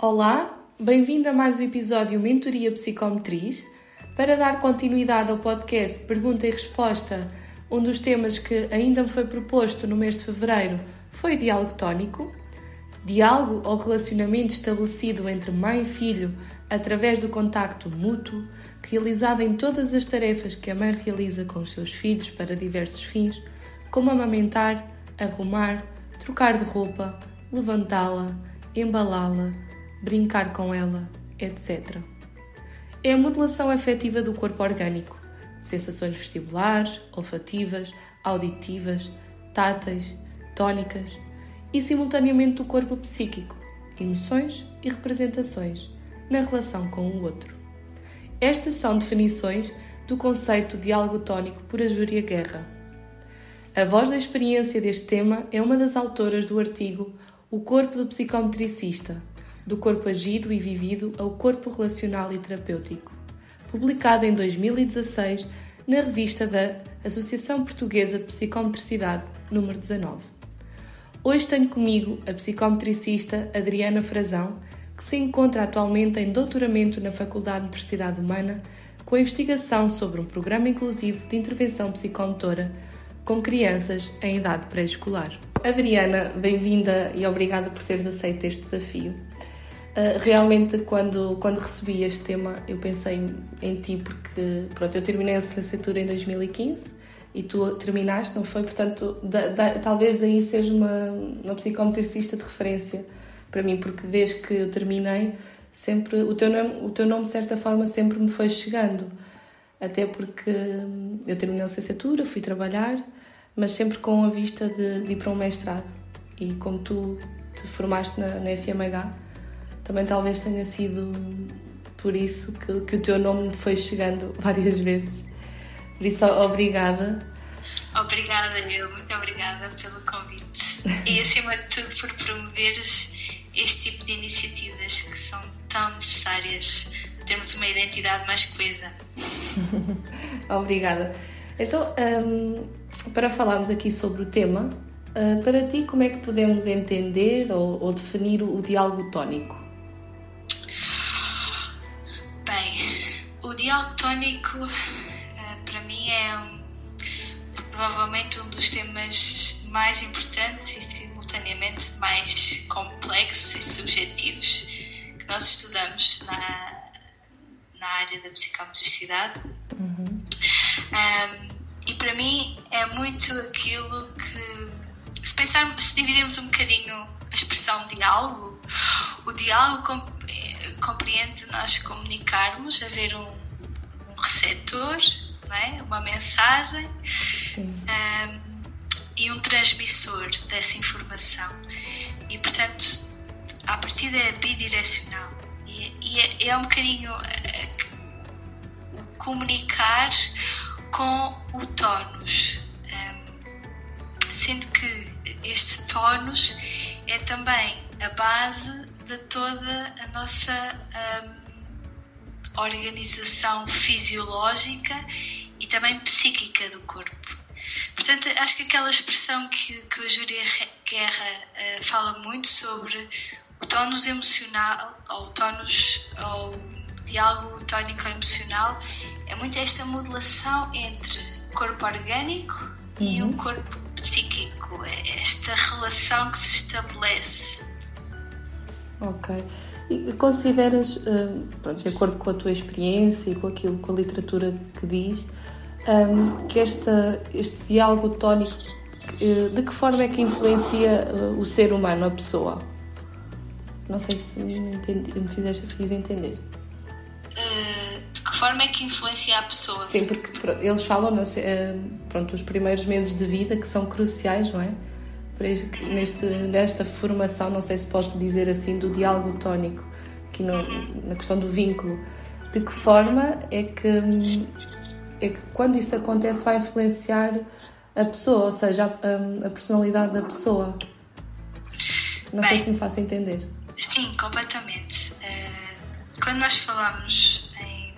Olá, bem-vindo a mais um episódio Mentoria Psicomotriz. Para dar continuidade ao podcast Pergunta e Resposta, um dos temas que ainda me foi proposto no mês de fevereiro foi o diálogo tónico. Diálogo ou relacionamento estabelecido entre mãe e filho através do contacto mútuo, realizado em todas as tarefas que a mãe realiza com os seus filhos para diversos fins, como amamentar, arrumar, trocar de roupa, levantá-la, embalá-la, brincar com ela, etc. É a modulação afetiva do corpo orgânico, de sensações vestibulares, olfativas, auditivas, táteis, tónicas e simultaneamente do corpo psíquico, emoções e representações na relação com o outro. Estas são definições do conceito de diálogo tónico por Ajúria Guerra. A voz da experiência deste tema é uma das autoras do artigo O Corpo do Psicometricista, do corpo agido e vivido ao corpo relacional e terapêutico, publicada em 2016 na revista da Associação Portuguesa de Psicometricidade, número 19. Hoje tenho comigo a psicometricista Adriana Frazão, que se encontra atualmente em doutoramento na Faculdade de Motricidade Humana, com investigação sobre um programa inclusivo de intervenção psicomotora com crianças em idade pré-escolar. Adriana, bem-vinda e obrigada por teres aceito este desafio. Realmente, quando recebi este tema, eu pensei em ti porque, eu terminei a licenciatura em 2015 e tu terminaste, não foi? Portanto, talvez daí seja uma psicometricista de referência para mim, porque desde que eu terminei, sempre o teu nome, de certa forma, sempre me foi chegando. Até porque eu terminei a licenciatura, fui trabalhar, mas sempre com a vista de ir para um mestrado. E como tu te formaste na FMH, também talvez tenha sido por isso que o teu nome me foi chegando várias vezes. Por isso, obrigada. Obrigada, muito obrigada pelo convite. E, acima de tudo, por promoveres este tipo de iniciativas que são tão necessárias. Termos uma identidade mais coesa. Obrigada. Então, para falarmos aqui sobre o tema, para ti, como é que podemos entender ou definir o diálogo tónico? O diálogo tónico, para mim, é provavelmente um dos temas mais importantes e simultaneamente mais complexos e subjetivos que nós estudamos na área da psicometricidade. Uhum. E para mim é muito aquilo que, se dividirmos um bocadinho a expressão diálogo, o diálogo compreende nós comunicarmos, haver um receptor, não é? Uma mensagem e um transmissor dessa informação. E, portanto, a partida é bidirecional. E é um bocadinho comunicar com o tónus. Sendo que este tónus é também a base de toda a nossa organização fisiológica e também psíquica do corpo. Portanto, acho que aquela expressão que a Ajúria Guerra fala muito sobre o tónus emocional, ou diálogo tónico-emocional, é muito esta modulação entre o corpo orgânico e o corpo psíquico, esta relação que se estabelece. Ok. E consideras, de acordo com a tua experiência e com a literatura que diz, que este diálogo tónico, de que forma é que influencia o ser humano, a pessoa? Não sei se me fiz entender. De que forma é que influencia a pessoa? Sim, porque eles falam, os primeiros meses de vida que são cruciais, não é? Nesta formação, não sei se posso dizer assim, do diálogo tónico, aqui na questão do vínculo. De que forma é que quando isso acontece vai influenciar a pessoa, ou seja, a personalidade da pessoa? Não sei se me faço entender. Sim, completamente. Quando nós falamos em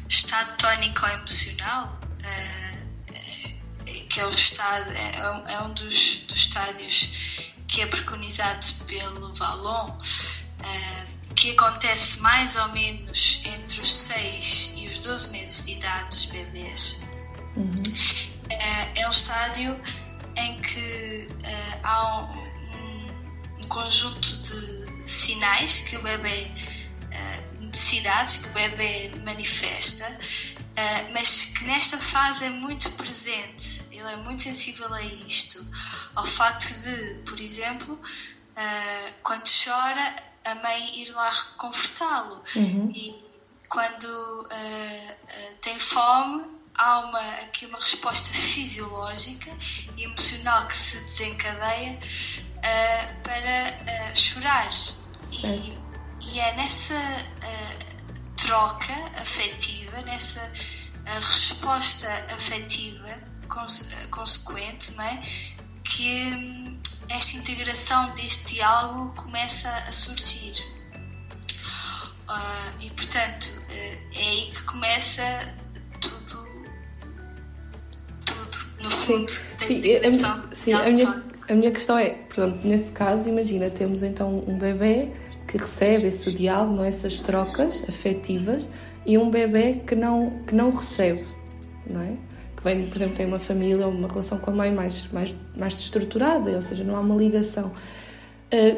estado tónico-emocional, que é o estado, é um dos estádios que é preconizado pelo Vallon, que acontece mais ou menos entre os 6 e os 12 meses de idade dos bebês. É um estádio em que há um conjunto de sinais que o bebê, necessidades que o bebê manifesta, mas que nesta fase é muito presente. Ele é muito sensível a isto, ao facto de, por exemplo, quando chora, a mãe ir lá reconfortá-lo. E quando tem fome, há aqui uma resposta fisiológica e emocional que se desencadeia para chorar. E é nessa troca afetiva, nessa resposta afetiva consequente, não é? Que esta integração deste diálogo começa a surgir. E portanto é aí que começa tudo no fundo da integração. A minha questão é, portanto, nesse caso, imagina, temos então um bebê que recebe esse diálogo, não é? Essas trocas afetivas, e um bebê que não recebe, não é? Que vem, por exemplo, tem uma família ou uma relação com a mãe mais desestruturada, ou seja, não há uma ligação.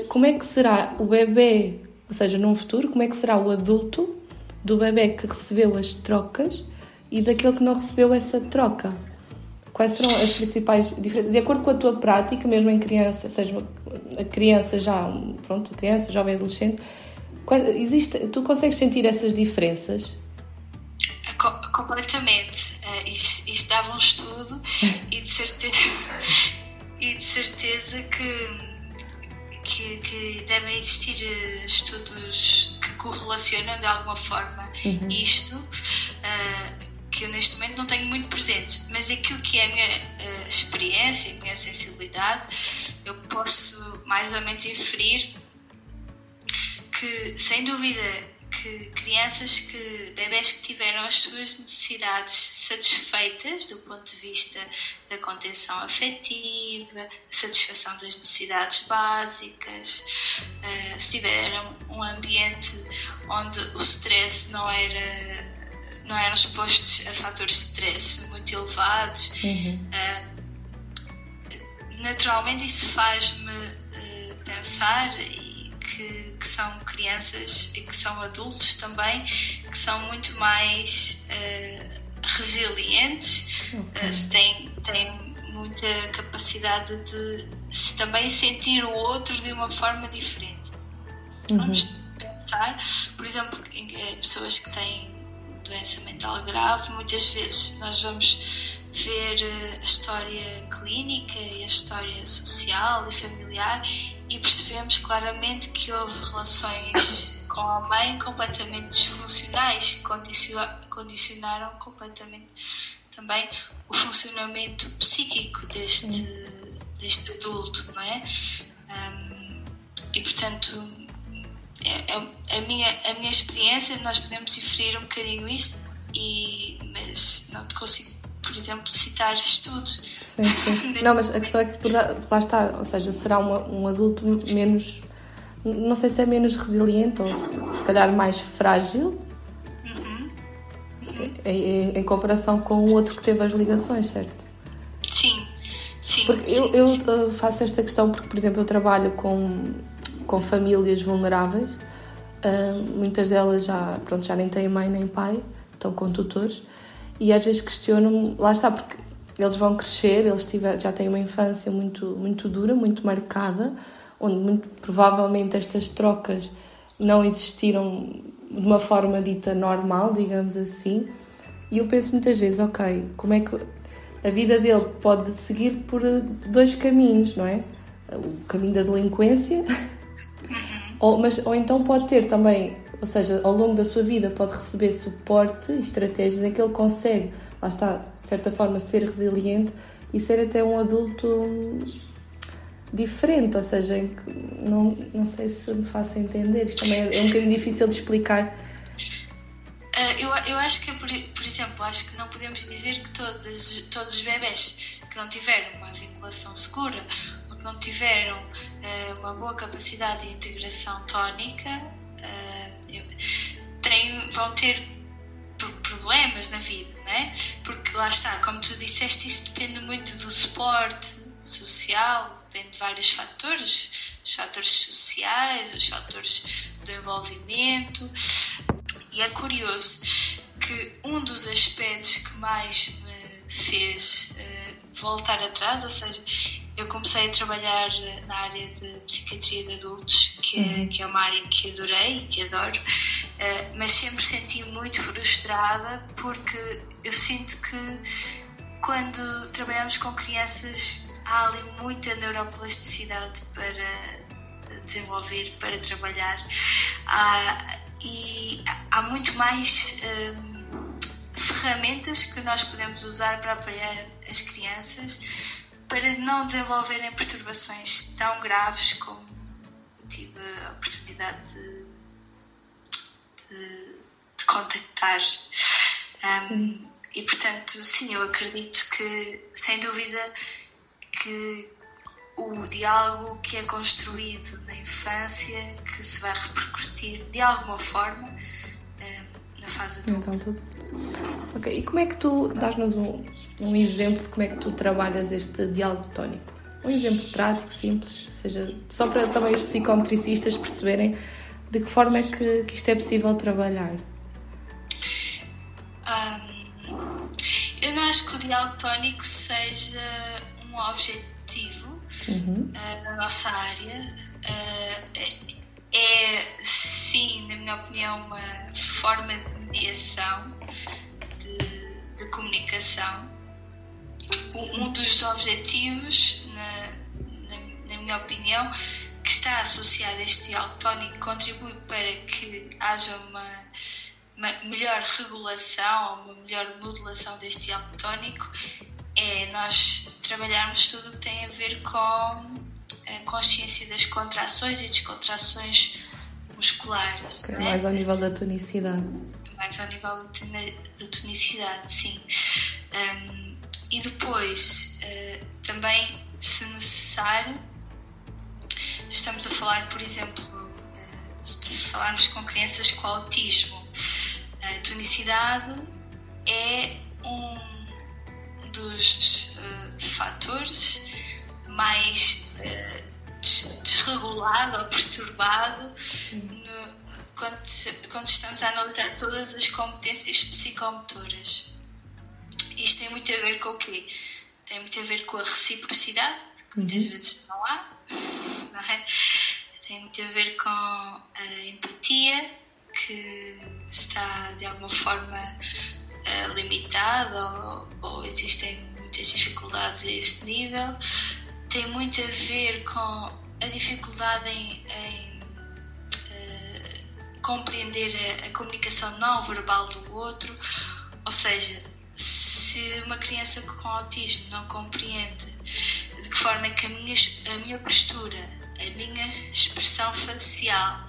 Como é que será o bebê, ou seja, num futuro, como é que será o adulto do bebê que recebeu as trocas e daquele que não recebeu essa troca? Quais serão as principais diferenças? De acordo com a tua prática, mesmo em criança, seja a criança já, criança, jovem, adolescente, tu consegues sentir essas diferenças? Completamente. Isto dava um estudo e de certeza que devem existir estudos que correlacionam de alguma forma isto, que eu neste momento não tenho muito presentes, mas aquilo que é a minha experiência, a minha sensibilidade, eu posso mais ou menos inferir que, sem dúvida, que bebés que tiveram as suas necessidades satisfeitas do ponto de vista da contenção afetiva, satisfação das necessidades básicas, se tiveram um ambiente onde o stress não eram expostos a fatores de stress muito elevados, naturalmente isso faz-me pensar que são crianças e que são adultos também, que são muito mais resilientes, têm muita capacidade de também sentir o outro de uma forma diferente. Vamos pensar, por exemplo, em pessoas que têm doença mental grave, muitas vezes nós vamos ver a história clínica e a história social e familiar e percebemos claramente que houve relações com a mãe completamente disfuncionais que condicionaram completamente também o funcionamento psíquico deste adulto, não é? E portanto a minha experiência, nós podemos inferir um bocadinho isto, mas não te consigo, por exemplo, citar estudos. Sim. Não, mas a questão é que lá está, ou seja, será um adulto menos, não sei se é menos resiliente ou se calhar mais frágil em comparação com o outro que teve as ligações, certo? Sim. Porque eu faço esta questão porque, por exemplo, eu trabalho com famílias vulneráveis, muitas delas já nem têm mãe nem pai, estão com tutores, e às vezes questionam-me, lá está, porque eles vão crescer, eles já têm uma infância muito, muito dura, muito marcada, onde muito provavelmente estas trocas não existiram de uma forma dita normal, digamos assim, e eu penso muitas vezes, ok, como é que a vida dele pode seguir por dois caminhos, não é? O caminho da delinquência, ou então pode ter também, ou seja, ao longo da sua vida pode receber suporte e estratégias em que ele consegue, lá está, de certa forma, ser resiliente e ser até um adulto diferente, ou seja, em que, não sei se me faço entender, isto também é um bocadinho difícil de explicar. Eu acho que, por exemplo, acho que não podemos dizer que todos os bebés que não tiveram uma vinculação segura ou que não tiveram uma boa capacidade de integração tónica, vão ter problemas na vida, não é? Porque lá está, como tu disseste, isso depende muito do suporte social, depende de vários fatores, os fatores sociais, os fatores do envolvimento. E é curioso que um dos aspectos que mais me fez voltar atrás, ou seja, eu comecei a trabalhar na área de psiquiatria de adultos, que é uma área que adorei e que adoro, mas sempre senti muito frustrada, porque eu sinto que quando trabalhamos com crianças há ali muita neuroplasticidade para desenvolver, para trabalhar, e há muito mais ferramentas que nós podemos usar para apoiar as crianças para não desenvolverem perturbações tão graves como tive a oportunidade de contactar. E portanto, sim, eu acredito que, sem dúvida, que o diálogo que é construído na infância, que se vai repercutir de alguma forma na fase adulta. Ok, e como é que tu dás-nos um exemplo de como é que tu trabalhas este diálogo tónico? Um exemplo prático, simples, seja, só para também os psicometricistas perceberem de que forma é que isto é possível trabalhar. Eu não acho que o diálogo tónico seja um objetivo na nossa área. É, sim, na minha opinião, uma forma de mediação, de comunicação. Um dos objetivos, na minha opinião, que está associado a este diálogo tónico, contribui para que haja uma melhor regulação, uma melhor modulação deste diálogo tónico, é nós trabalharmos tudo o que tem a ver com a consciência das contrações e descontrações musculares. Okay, mais ao nível da tonicidade. Mais ao nível da tonicidade, sim. E depois, também, se necessário, estamos a falar, por exemplo, se falarmos com crianças com autismo, a tonicidade é um dos fatores mais desregulado ou perturbado quando estamos a analisar todas as competências psicomotoras. Isto tem muito a ver com o quê? Tem muito a ver com a reciprocidade, que muitas vezes não há, não é? Tem muito a ver com a empatia, que está de alguma forma limitada ou existem muitas dificuldades a esse nível. Tem muito a ver com a dificuldade em compreender a comunicação não verbal do outro, ou seja, se uma criança com autismo não compreende de que forma é que a minha postura, a minha expressão facial,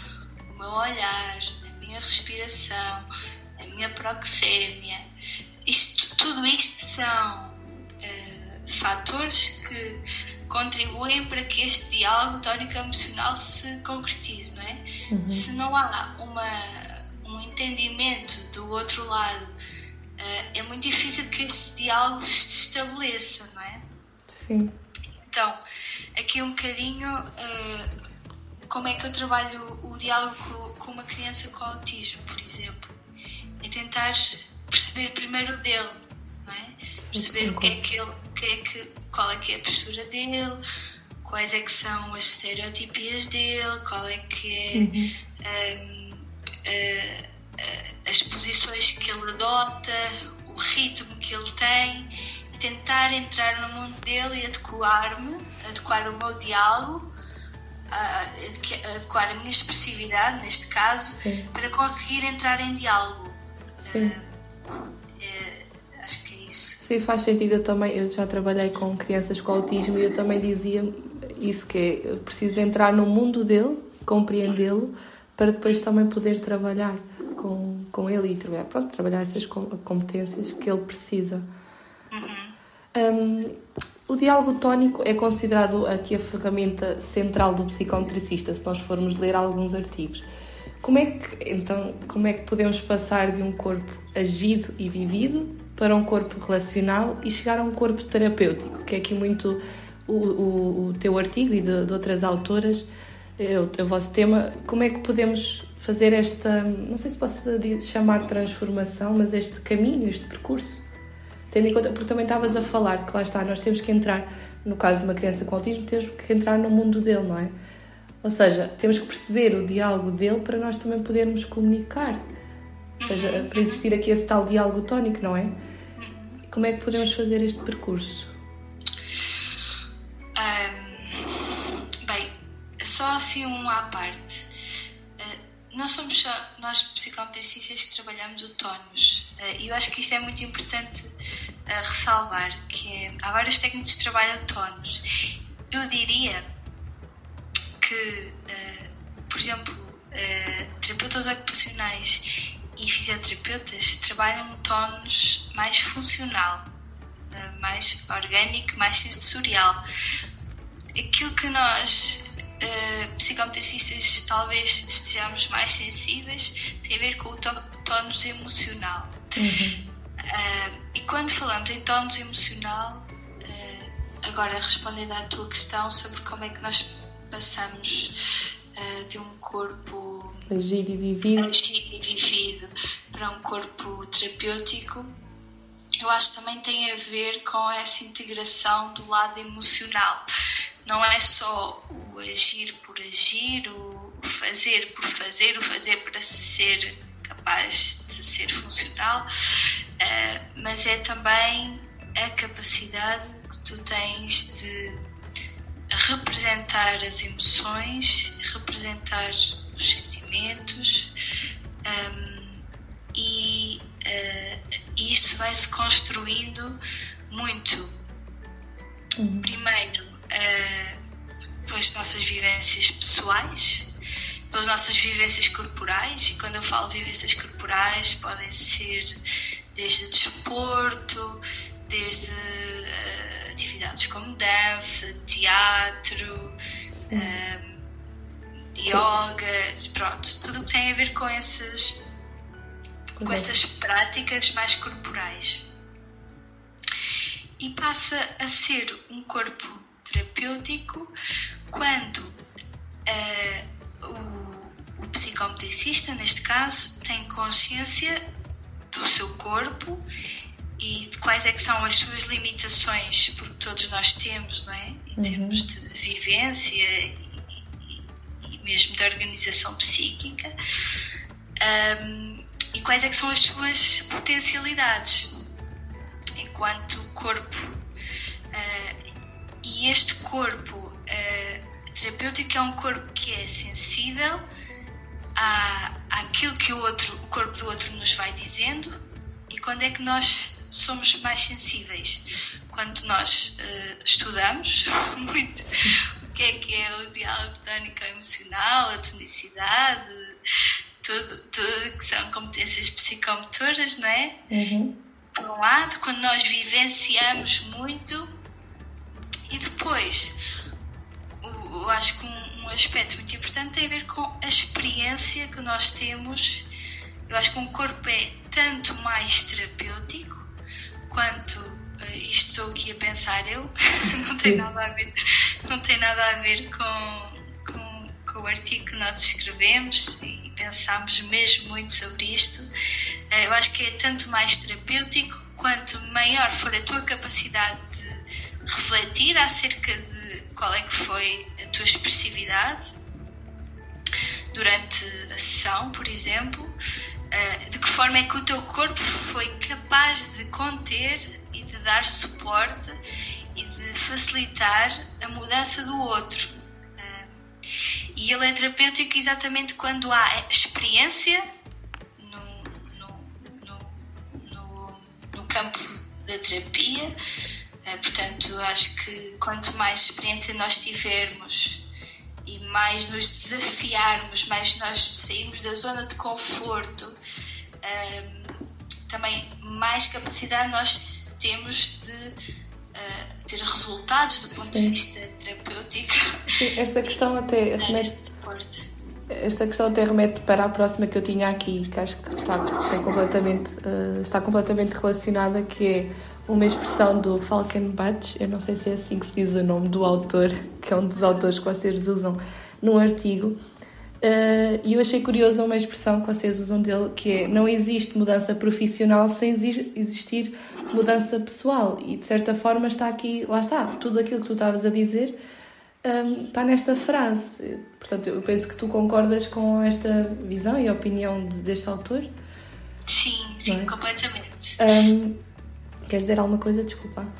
o meu olhar, a minha respiração, a minha proxémia, tudo isto são fatores que contribuem para que este diálogo tónico-emocional se concretize, não é? Se não há um entendimento do outro lado, é muito difícil que este diálogo se estabeleça, não é? Sim. Então, aqui um bocadinho como é que eu trabalho o diálogo com uma criança com autismo, por exemplo. É tentar perceber primeiro o dele, não é? Perceber qual é que é a postura dele, quais é que são as estereotipias dele, qual é que é as posições que ele adota, o ritmo que ele tem, e tentar entrar no mundo dele e adequar o meu diálogo, adequar a minha expressividade, neste caso, sim, para conseguir entrar em diálogo. Sim. Acho que é isso. Sim, faz sentido. Eu já trabalhei com crianças com autismo e eu também dizia isso, que é, eu preciso entrar no mundo dele, compreendê-lo, para depois também poder trabalhar com ele e trabalhar essas competências que ele precisa. O diálogo tónico é considerado aqui a ferramenta central do psicometricista, se nós formos ler alguns artigos. Como é que podemos passar de um corpo agido e vivido para um corpo relacional e chegar a um corpo terapêutico, que é aqui muito o teu artigo e de outras autoras, o vosso tema. Como é que podemos fazer esta, não sei se posso chamar transformação, mas este caminho, este percurso? Tendo em conta, porque também estavas a falar que lá está, nós temos que entrar, no caso de uma criança com autismo, temos que entrar no mundo dele, não é? Ou seja, temos que perceber o diálogo dele para nós também podermos comunicar. Ou seja, para existir aqui esse tal diálogo tónico, não é? Como é que podemos fazer este percurso? Bem, só assim à parte. Não somos só nós psicometricistas que trabalhamos o tónus. E eu acho que isto é muito importante ressalvar, que há vários técnicos que trabalham o tónus. Eu diria que, por exemplo, terapeutas ocupacionais e fisioterapeutas trabalham um tónus mais funcional, mais orgânico, mais sensorial. Aquilo que nós, psicometricistas, talvez estejamos mais sensíveis, tem a ver com o tónus emocional. E quando falamos em tónus emocional, agora respondendo à tua questão sobre como é que nós passamos de um corpo agido e vivido para um corpo terapêutico, eu acho que também tem a ver com essa integração do lado emocional. Não é só o agir por agir, o fazer por fazer, o fazer para ser capaz de ser funcional, mas é também a capacidade que tu tens de representar as emoções, representar os sentimentos, e isso vai-se construindo muito. Primeiro, pelas nossas vivências pessoais, pelas nossas vivências corporais, e quando eu falo vivências corporais, podem ser desde desporto, desde atividades como dança, teatro, yoga, pronto, tudo o que tem a ver com essas práticas mais corporais. E passa a ser um corpo terapêutico quando o psicometricista, neste caso, tem consciência do seu corpo e de quais é que são as suas limitações, porque todos nós temos, não é? Em termos de vivência e mesmo de organização psíquica, e quais é que são as suas potencialidades enquanto corpo. E este corpo terapêutico é um corpo que é sensível àquilo que o corpo do outro nos vai dizendo. E quando é que nós somos mais sensíveis? Quando nós estudamos muito o que é o diálogo tónico emocional, a tonicidade, tudo que são competências psicomotoras, não é? Por um lado, quando nós vivenciamos muito, e depois, eu acho que um aspecto muito importante tem a ver com a experiência que nós temos. Eu acho que um corpo é tanto mais terapêutico quanto, isto estou aqui a pensar eu, não tem nada a ver com o artigo que nós escrevemos e pensámos mesmo muito sobre isto. Eu acho que é tanto mais terapêutico quanto maior for a tua capacidade de refletir acerca de qual é que foi a tua expressividade durante a sessão, por exemplo, de que forma é que o teu corpo foi capaz de conter e de dar suporte e de facilitar a mudança do outro. E ele é terapêutico exatamente quando há experiência no campo da terapia. Portanto, acho que quanto mais experiência nós tivermos e mais nos desafiarmos, mais nós sairmos da zona de conforto, também mais capacidade nós temos de ter resultados do ponto de vista terapêutico. Sim, esta questão até remete para a próxima que eu tinha aqui, que acho que está completamente relacionada, que é uma expressão do Falkenbach. Eu não sei se é assim que se diz o nome do autor, que é um dos autores que vocês usam num artigo. E eu achei curiosa uma expressão que vocês usam dele, que é: não existe mudança profissional sem existir mudança pessoal. E de certa forma está aqui, lá está, tudo aquilo que tu estavas a dizer está nesta frase. Portanto, eu penso que tu concordas com esta visão e opinião deste autor. Sim, é? Completamente. Queres dizer alguma coisa? Desculpa.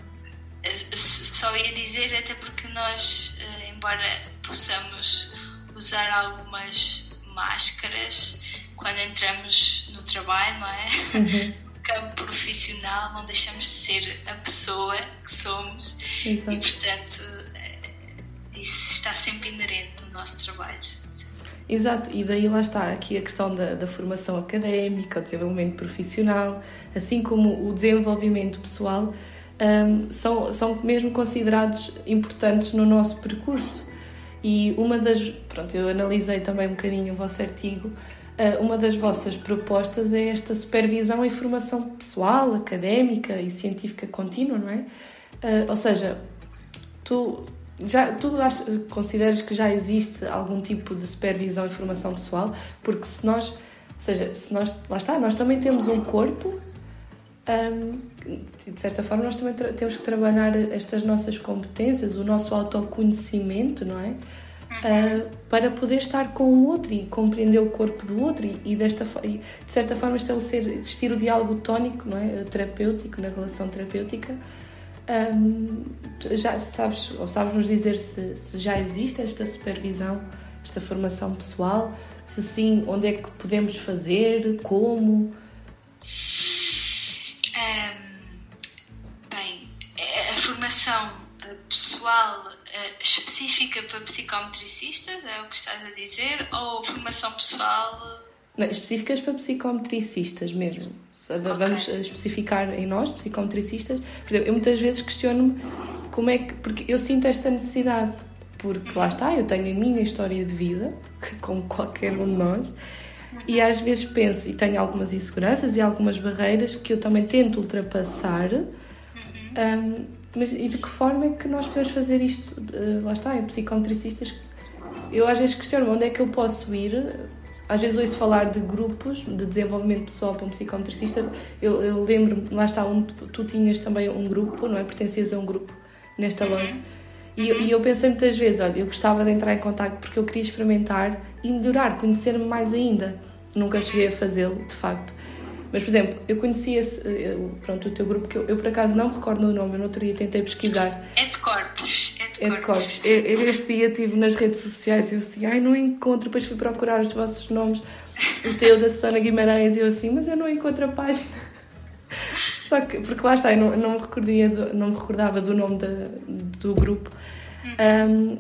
Só ia dizer, até porque nós, embora possamos usar algumas máscaras quando entramos no trabalho, não é? No campo profissional, não deixamos de ser a pessoa que somos. Exato. E, portanto, isso está sempre inerente no nosso trabalho. Exato, e daí lá está aqui a questão da formação académica, o desenvolvimento profissional, assim como o desenvolvimento pessoal, são mesmo considerados importantes no nosso percurso. E eu analisei também um bocadinho o vosso artigo, uma das vossas propostas é esta supervisão e formação pessoal, académica e científica contínua, não é? Ou seja, tu consideras que já existe algum tipo de supervisão e formação pessoal? Porque se nós, lá está, nós também temos um corpo, de certa forma nós também temos que trabalhar estas nossas competências, o nosso autoconhecimento, não é? Para poder estar com o outro e compreender o corpo do outro e de certa forma existir o diálogo tónico, não é? Terapêutico, na relação terapêutica. Já sabes nos dizer se já existe esta supervisão, esta formação pessoal? Se sim, onde é que podemos fazer? Como? Bem, a formação pessoal específica para psicometricistas, é o que estás a dizer? Ou formação pessoal... Não, específicas para psicometricistas mesmo. Vamos especificar em nós, psicometricistas. Por exemplo, eu muitas vezes questiono-me como é que... Porque eu sinto esta necessidade. Porque lá está, eu tenho a minha história de vida, como qualquer um de nós, e às vezes penso, e tenho algumas inseguranças e algumas barreiras que eu também tento ultrapassar. Mas e de que forma é que nós podemos fazer isto? Lá está, em psicometricistas, eu às vezes questiono onde é que eu posso ir. Às vezes ouço falar de grupos de desenvolvimento pessoal para um psicometricista. Eu lembro-me, lá está, tu tinhas também um grupo, não é? Pertencias a um grupo nesta loja. E eu pensei muitas vezes, olha, eu gostava de entrar em contacto porque eu queria experimentar e melhorar, conhecer-me mais ainda. Nunca cheguei a fazê-lo, de facto. Mas, por exemplo, eu conheci o teu grupo, que eu por acaso não me recordo o nome, eu no outro dia tentei pesquisar. É de corpos. Eu este dia estive nas redes sociais e eu assim, não encontro, depois fui procurar os vossos nomes, o teu da Susana Guimarães, e eu assim, mas eu não encontro a página. Só que, porque lá está, eu não me recordava do nome do grupo,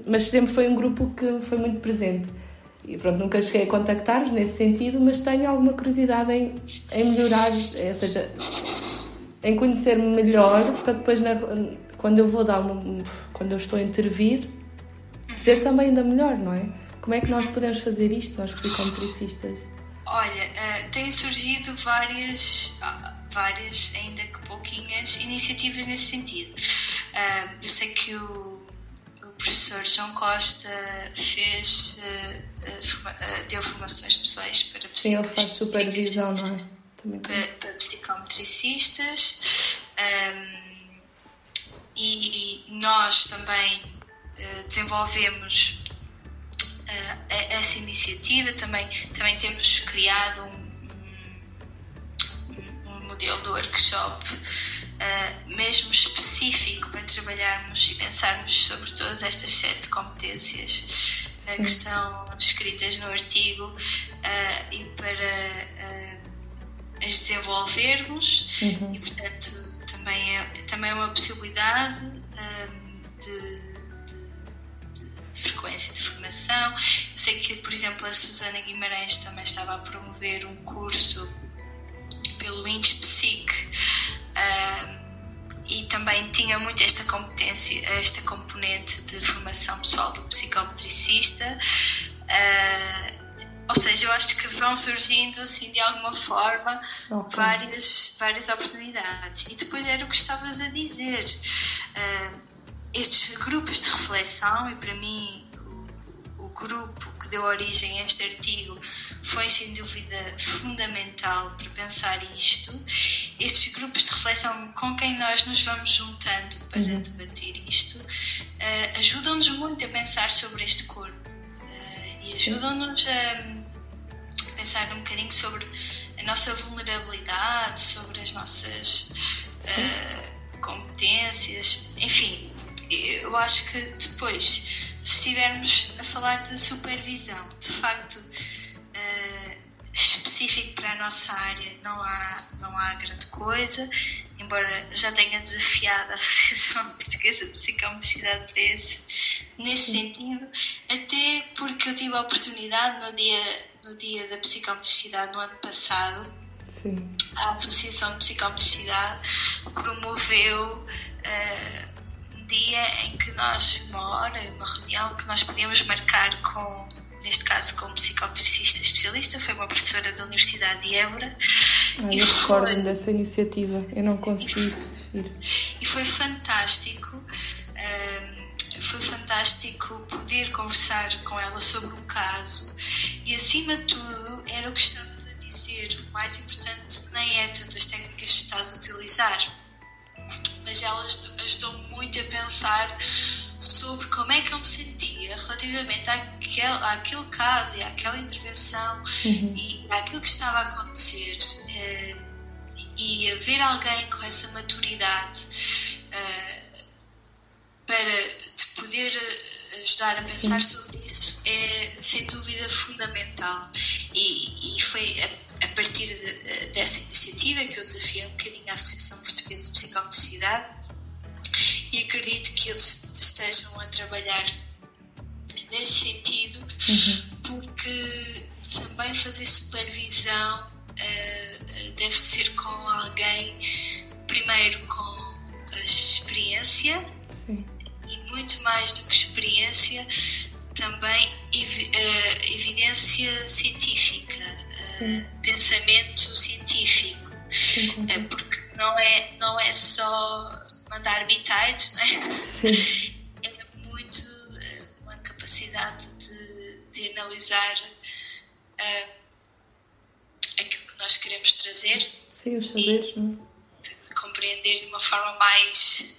mas sempre foi um grupo que foi muito presente. E pronto, nunca cheguei a contactar-vos nesse sentido, mas tenho alguma curiosidade em melhorar, ou seja, em conhecer-me melhor, para depois, quando eu quando eu estou a intervir, ser também ainda melhor, não é? Como é que nós podemos fazer isto, nós psicometricistas? Olha, têm surgido várias, ainda que pouquinhas, iniciativas nesse sentido. Eu sei que o professor João Costa deu formações pessoais para psicometricistas. Sim, ele faz supervisão, não é? Também para psicometricistas. E nós também desenvolvemos essa iniciativa. Também temos criado um modelo de workshop mesmo específico para trabalharmos e pensarmos sobre todas estas 7 competências que estão escritas no artigo e para as desenvolvermos. E, portanto, também é uma possibilidade de frequência de formação. Eu sei que, por exemplo, a Susana Guimarães também estava a promover um curso pelo INSPSIC e também tinha muito esta competência, esta componente de formação pessoal do psicometricista. Ou seja, eu acho que vão surgindo assim, de alguma forma, várias oportunidades. E depois era o que estavas a dizer, estes grupos de reflexão, e para mim o grupo que deu origem a este artigo foi sem dúvida fundamental para pensar isto. Estes grupos de reflexão com quem nós nos vamos juntando para debater isto ajudam-nos muito a pensar sobre este corpo e ajudam-nos a pensar um bocadinho sobre a nossa vulnerabilidade, sobre as nossas competências, enfim. Eu acho que depois, se estivermos a falar de supervisão, de facto, específico para a nossa área, não há grande coisa, embora já tenha desafiado a Associação Portuguesa de Psicomotricidade nesse sentido, até porque eu tive a oportunidade no dia da psicomotricidade no ano passado. Sim. A Associação de Psicomotricidade promoveu um dia em que uma reunião que nós podíamos marcar neste caso com um psicometricista especialista, foi uma professora da Universidade de Évora. Eu recordo-me dessa iniciativa, eu não consegui ir. E foi fantástico, poder conversar com ela sobre um caso e, acima de tudo, era o que estavas a dizer, o mais importante nem é tantas técnicas que estás a utilizar, mas ela ajudou-me muito a pensar sobre como é que eu me sentia relativamente àquele caso e àquela intervenção e àquilo que estava a acontecer, e haver alguém com essa maturidade para te poder ajudar a pensar sobre isso é sem dúvida fundamental, e foi a partir dessa iniciativa que eu desafiei um bocadinho a Associação Portuguesa de Psicomotricidade, e acredito que eles estejam a trabalhar nesse sentido, porque também fazer supervisão deve ser com alguém, primeiro com a experiência. Sim. E muito mais do que experiência, também evidência científica, pensamento científico. Sim, porque não é só mandar bitites, não é? Sim. É muito uma capacidade de analisar aquilo que nós queremos trazer. Sim, os saberes, não é? De compreender de uma forma mais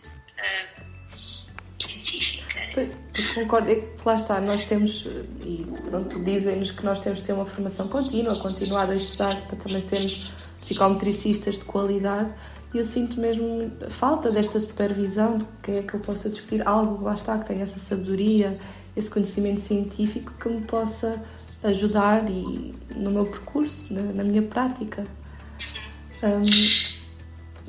científica. Eu concordo, é que lá está, nós temos, e pronto, dizem-nos que nós temos de ter uma formação contínua, continuar a estudar para também sermos psicometricistas de qualidade. E eu sinto mesmo falta desta supervisão, de quem é que eu possa discutir algo, lá está, que tenha essa sabedoria, esse conhecimento científico que me possa ajudar no meu percurso, na minha prática.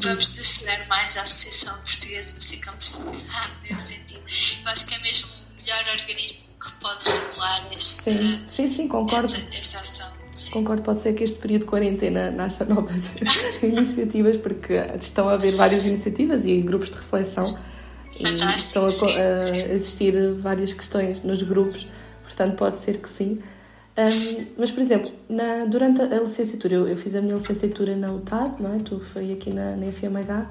Vamos desafiar mais a Associação Portuguesa de Psicomotricidade nesse sentido. Eu acho que é mesmo o melhor organismo que pode regular sim, concordo. Esta ação. Sim. Concordo, pode ser que este período de quarentena nasça novas iniciativas, porque estão a haver várias iniciativas e grupos de reflexão. Fantástico, e estão a existir várias questões nos grupos, portanto pode ser que sim. Mas, por exemplo, durante a licenciatura, eu fiz a minha licenciatura na UTAD, não é? Tu foi aqui na FMH.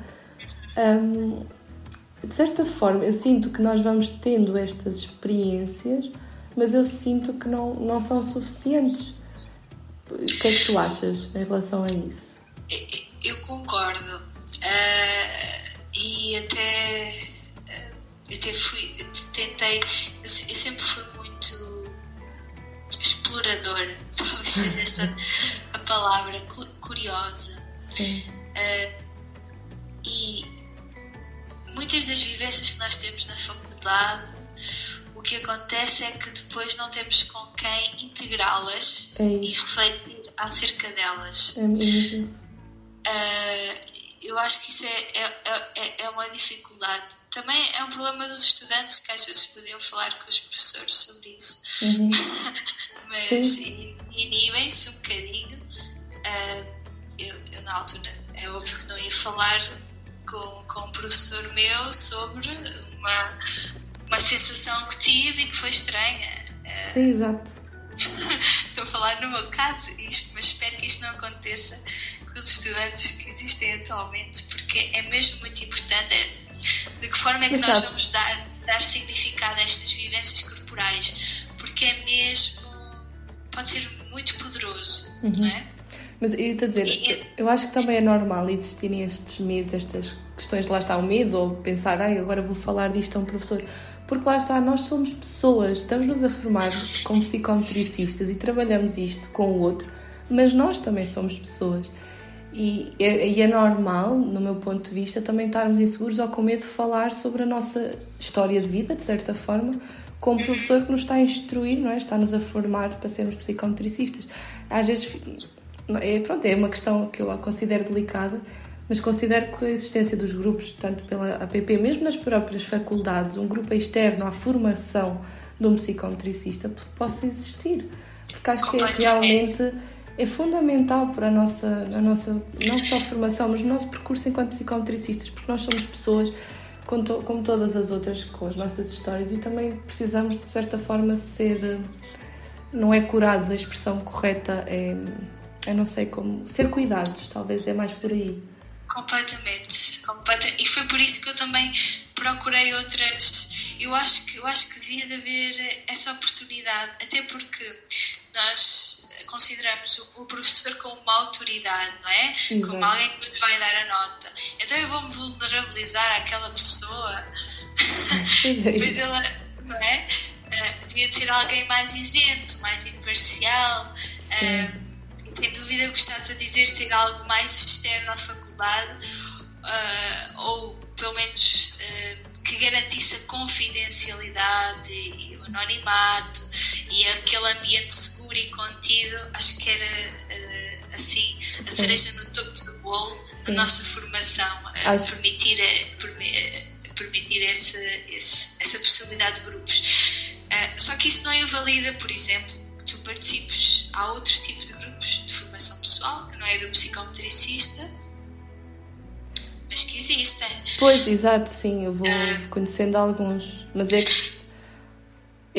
De certa forma, eu sinto que nós vamos tendo estas experiências, mas eu sinto que não são suficientes. O que é que tu achas em relação a isso? Eu concordo. E até tentei. Eu sempre fui muito exploradora, talvez seja esta a palavra, curiosa. Sim. E muitas das vivências que nós temos na faculdade, o que acontece é que depois não temos com quem integrá-las e refletir acerca delas. Eu acho que isso é uma dificuldade. Também é um problema dos estudantes, que às vezes podiam falar com os professores sobre isso. Mas inibem-se um bocadinho. Eu na altura é óbvio que não ia falar com um professor meu sobre uma sensação que tive e que foi estranha. Sim, exato. Estou a falar no meu caso, mas espero que isto não aconteça com os estudantes que existem atualmente, porque é mesmo muito importante de que forma é que nós vamos dar significado a estas vivências corporais, porque é mesmo, pode ser muito poderoso, não é? Mas eu estou a dizer, eu acho que também é normal existirem estes medos, estas questões de lá está o medo, ou pensar, agora vou falar disto a um professor, porque lá está, nós somos pessoas, estamos-nos a formar como psicometricistas e trabalhamos isto com o outro, mas nós também somos pessoas. E é normal, no meu ponto de vista, também estarmos inseguros ou com medo de falar sobre a nossa história de vida, de certa forma, com um professor que nos está a instruir, não é? Está-nos a formar para sermos psicometricistas. Às vezes, é uma questão que eu considero delicada, mas considero que a existência dos grupos, tanto pela APP, mesmo nas próprias faculdades, um grupo externo à formação de um psicometricista possa existir. Porque acho que realmente é fundamental para a nossa, não só formação, mas o nosso percurso enquanto psicometricistas, porque nós somos pessoas como todas as outras, com as nossas histórias, e também precisamos, de certa forma, ser, não é curados, a expressão correta eu não sei como, ser cuidados, talvez é mais por aí. Completamente. E foi por isso que eu também procurei outras. Eu acho que devia de haver essa oportunidade, até porque nós consideramos o professor como uma autoridade, não é? Exato. Como alguém que nos vai dar a nota. Então eu vou-me vulnerabilizar àquela pessoa. Depois ela, não é? Devia de ser alguém mais isento, mais imparcial. Sem dúvida o que estás a dizer, ser algo mais externo à faculdade, ou pelo menos que garantisse a confidencialidade e o anonimato e aquele ambiente seguro e contido. Acho que era assim a cereja no topo do bolo da nossa formação, permitir essa possibilidade de grupos. Só que isso não invalida, por exemplo, que tu participes. Há outros tipos de grupos de formação pessoal, que não é do psicometricista, mas que existem. Pois, exato, sim, eu vou conhecendo alguns, mas é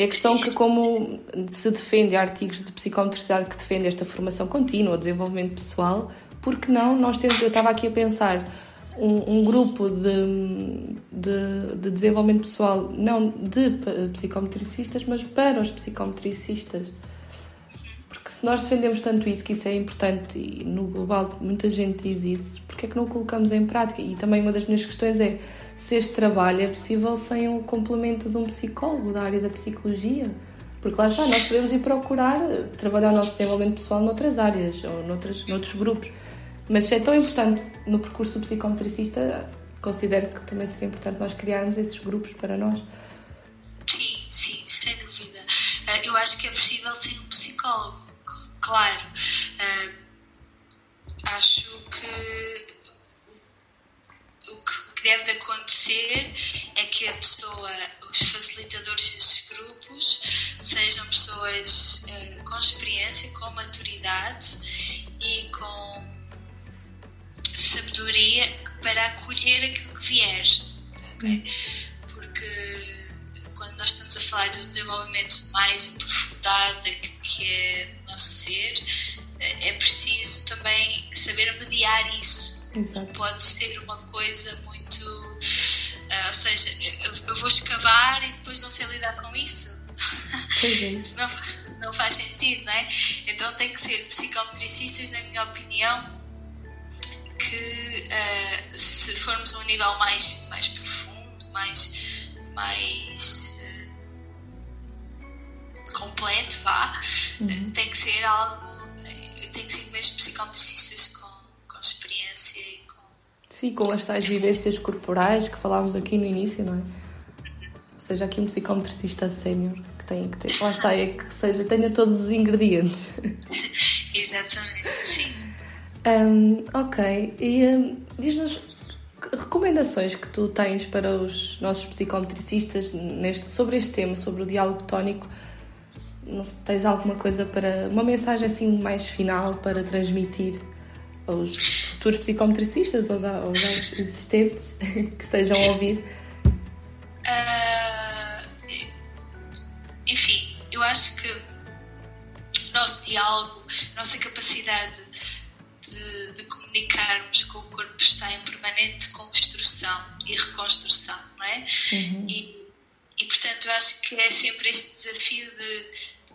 questão que, como se defende artigos de psicometricidade que defendem esta formação contínua, o desenvolvimento pessoal, porque não, eu estava aqui a pensar um grupo de desenvolvimento pessoal, não de psicometricistas, mas para os psicometricistas. Porque se nós defendemos tanto isso, que isso é importante, e no global muita gente diz isso, porque é que não o colocamos em prática? E também uma das minhas questões é se este trabalho é possível sem o complemento de um psicólogo da área da psicologia. Porque lá está, nós podemos ir procurar trabalhar o nosso desenvolvimento pessoal noutras áreas ou noutros grupos. Mas se é tão importante no percurso psicometricista, considero que também seria importante nós criarmos esses grupos para nós. Sim, sem dúvida. Eu acho que é possível sem um psicólogo, claro. Acho que o que deve de acontecer é que a pessoa, os facilitadores desses grupos, sejam pessoas com experiência, com maturidade e com sabedoria para acolher aquilo que vier, okay? Porque quando nós estamos a falar de um desenvolvimento mais aprofundado daquilo que é o nosso ser, é preciso também saber mediar isso. Exato. Pode ser uma coisa muito... ou seja, eu vou escavar e depois não sei lidar com isso. Isso não faz sentido, não é? Então tem que ser psicometricistas, na minha opinião, que se formos a um nível mais profundo, mais completo, tem que ser mesmo psicometricistas com experiência e com... Sim, com as tais vivências corporais que falávamos aqui no início, não é? Ou seja, aqui um psicometricista sénior que tem que ter, lá está, tenha todos os ingredientes. Exatamente, sim. Ok, e diz-nos recomendações que tu tens para os nossos psicometricistas sobre este tema, sobre o diálogo tónico. Não sei, tens alguma coisa uma mensagem assim mais final para transmitir aos futuros psicometricistas ou aos existentes que estejam a ouvir? Enfim, eu acho que o nosso diálogo, a nossa capacidade de comunicarmos com o corpo está em permanente construção e reconstrução, não é? E portanto eu acho que é sempre este desafio de,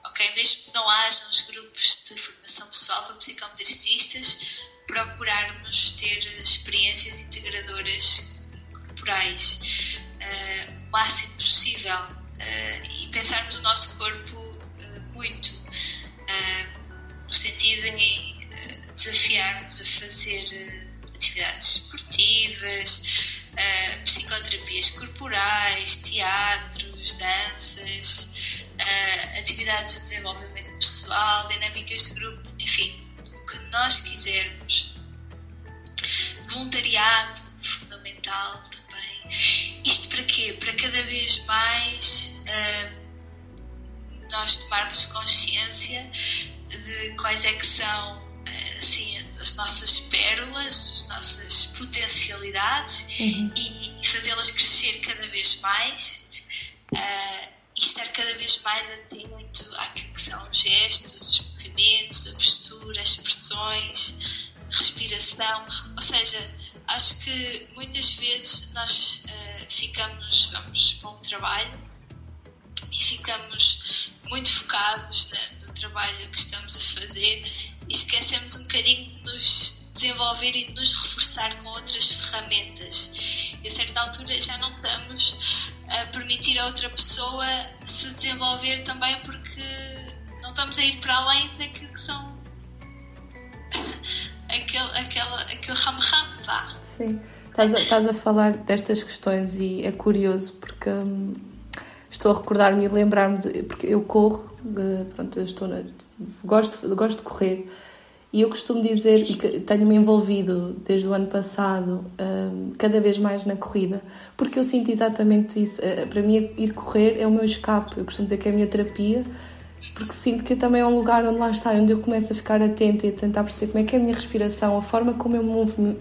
ok, mesmo que não hajam os grupos de formação pessoal para psicometricistas, procurarmos ter experiências integradoras corporais o máximo possível e pensarmos o nosso corpo muito no sentido em desafiar-nos a fazer atividades esportivas, psicoterapias corporais, teatros, danças, atividades de desenvolvimento pessoal, dinâmicas de grupo, enfim, o que nós quisermos. Voluntariado, fundamental também. Isto para quê? Para cada vez mais nós tomarmos consciência de quais é que são assim, as nossas pérolas, as nossas potencialidades e fazê-las crescer cada vez mais e estar cada vez mais atento àquilo que são os gestos, os movimentos, a postura, as expressões, a respiração. Ou seja, acho que muitas vezes nós vamos para um trabalho e ficamos muito focados no trabalho que estamos a fazer e esquecemos um bocadinho de nos desenvolver e de nos reforçar com outras ferramentas. E a certa altura já não estamos a permitir a outra pessoa se desenvolver também, porque não estamos a ir para além daquilo que são aquele ram-ram, pá. Sim, estás a falar destas questões e é curioso porque estou a recordar-me e lembrar-me porque eu corro, pronto, gosto de correr e eu costumo dizer, e que tenho-me envolvido desde o ano passado cada vez mais na corrida, porque eu sinto exatamente isso. Para mim ir correr é o meu escape, eu costumo dizer que é a minha terapia, porque sinto que também é um lugar onde lá está, onde eu começo a ficar atenta e a tentar perceber como é que é a minha respiração, a forma como eu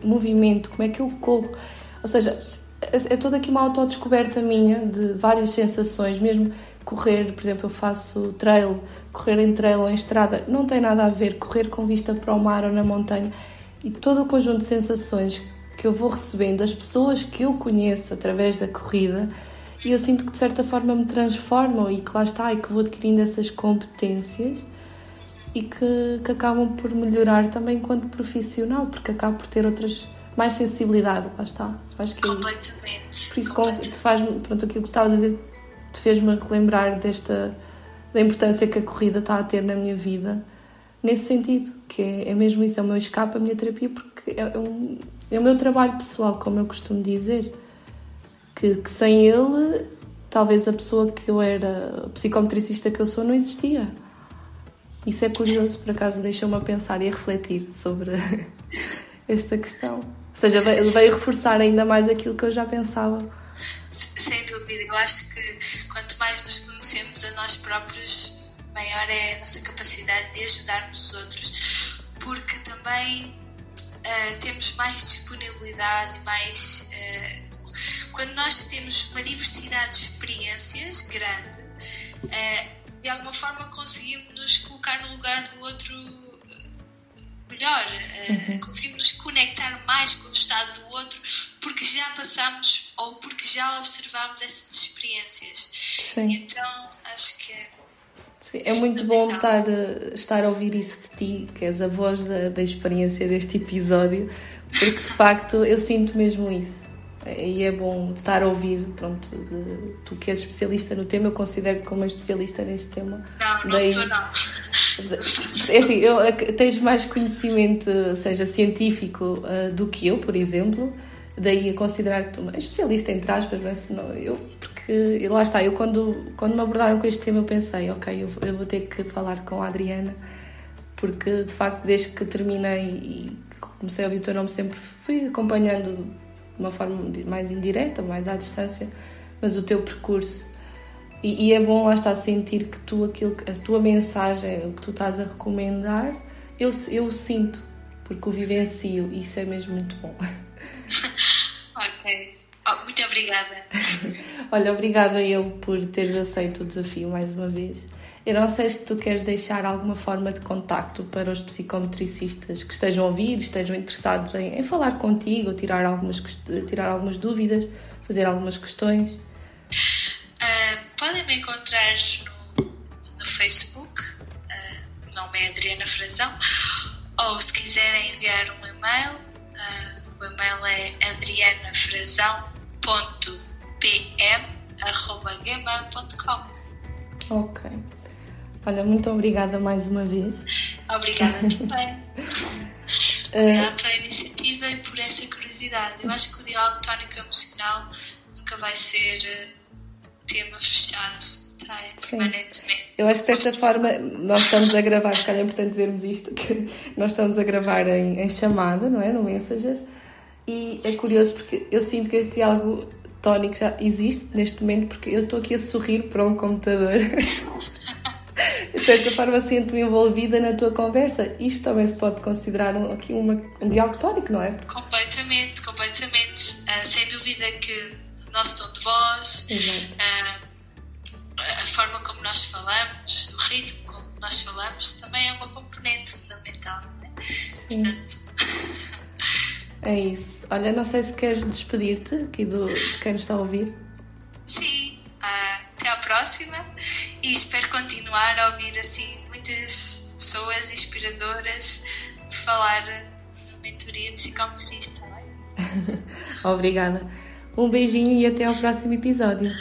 movimento, como é que eu corro, ou seja, é toda aqui uma autodescoberta minha de várias sensações, mesmo correr, por exemplo, eu faço trail, correr em trail ou em estrada, não tem nada a ver, correr com vista para o mar ou na montanha, e todo o conjunto de sensações que eu vou recebendo das pessoas que eu conheço através da corrida, e eu sinto que de certa forma me transformam e que lá está, e que vou adquirindo essas competências e que acabam por melhorar também enquanto profissional, porque acabo por ter mais sensibilidade, lá está. Acho que é completamente. Isso. Por isso, pronto, aquilo que estavas a dizer te fez-me relembrar da importância que a corrida está a ter na minha vida, nesse sentido, que é mesmo isso, é o meu escape, a minha terapia, porque é o meu trabalho pessoal, como eu costumo dizer, que sem ele, talvez a pessoa que eu era, a psicometricista que eu sou, não existia. Isso é curioso, por acaso deixa-me a pensar e a refletir sobre esta questão. Ou seja, veio reforçar ainda mais aquilo que eu já pensava. Sem dúvida, eu acho que quanto mais nos conhecemos a nós próprios, maior é a nossa capacidade de ajudarmos os outros, porque também temos mais disponibilidade e mais... quando nós temos uma diversidade de experiências grande, de alguma forma conseguimos nos colocar no lugar do outro melhor, conseguimos nos conectar mais com o estado do outro porque já passamos ou porque já observamos essas experiências. Sim. Então acho que sim, é muito bom estar a ouvir isso de ti, que és a voz da experiência deste episódio, porque de facto eu sinto mesmo isso. E é bom estar a ouvir, pronto, tu que és especialista no tema, eu considero-te como uma especialista neste tema. Não sou não. É assim, tens mais conhecimento, seja científico, do que eu, por exemplo, daí a considerar-te uma especialista, entre aspas, mas senão porque lá está, quando me abordaram com este tema eu pensei, ok, eu vou ter que falar com a Adriana, porque de facto desde que terminei e comecei a ouvir o teu nome sempre fui acompanhando de uma forma mais indireta, mais à distância, mas o teu percurso. E é bom lá estar a sentir que a tua mensagem, o que tu estás a recomendar, eu sinto. porque o vivencio, isso é mesmo muito bom. Ok. Muito obrigada. Olha, obrigada eu por teres aceito o desafio mais uma vez. Eu não sei se tu queres deixar alguma forma de contacto para os psicometricistas que estejam a ouvir, estejam interessados em falar contigo, tirar algumas dúvidas, fazer algumas questões. Podem me encontrar no Facebook, o nome é Adriana Frazão, ou se quiserem enviar um e-mail, o e-mail é adrianafrazão.pm@gmail.com. Ok. Olha, muito obrigada mais uma vez. Obrigada também. Obrigada pela iniciativa e por essa curiosidade. Eu acho que o diálogo tónico emocional nunca vai ser tema fechado. Permanentemente. Eu acho que desta forma nós estamos a gravar, se calhar é importante dizermos isto, que nós estamos a gravar em chamada, não é? No Messenger, e é curioso porque eu sinto que este diálogo tónico já existe neste momento, porque eu estou aqui a sorrir para um computador. De certa forma sinto-me envolvida na tua conversa. Isto também se pode considerar um diálogo tónico, não é? Completamente. Sem dúvida que o nosso tom de voz, a forma como nós falamos, o ritmo como nós falamos, também é uma componente fundamental, não é? Sim. Portanto... É isso. Olha, não sei se queres despedir-te aqui de quem nos está a ouvir. Sim. Até à próxima e espero continuar a ouvir assim muitas pessoas inspiradoras falar de mentoria psicometrista. Obrigada. Um beijinho e até ao próximo episódio.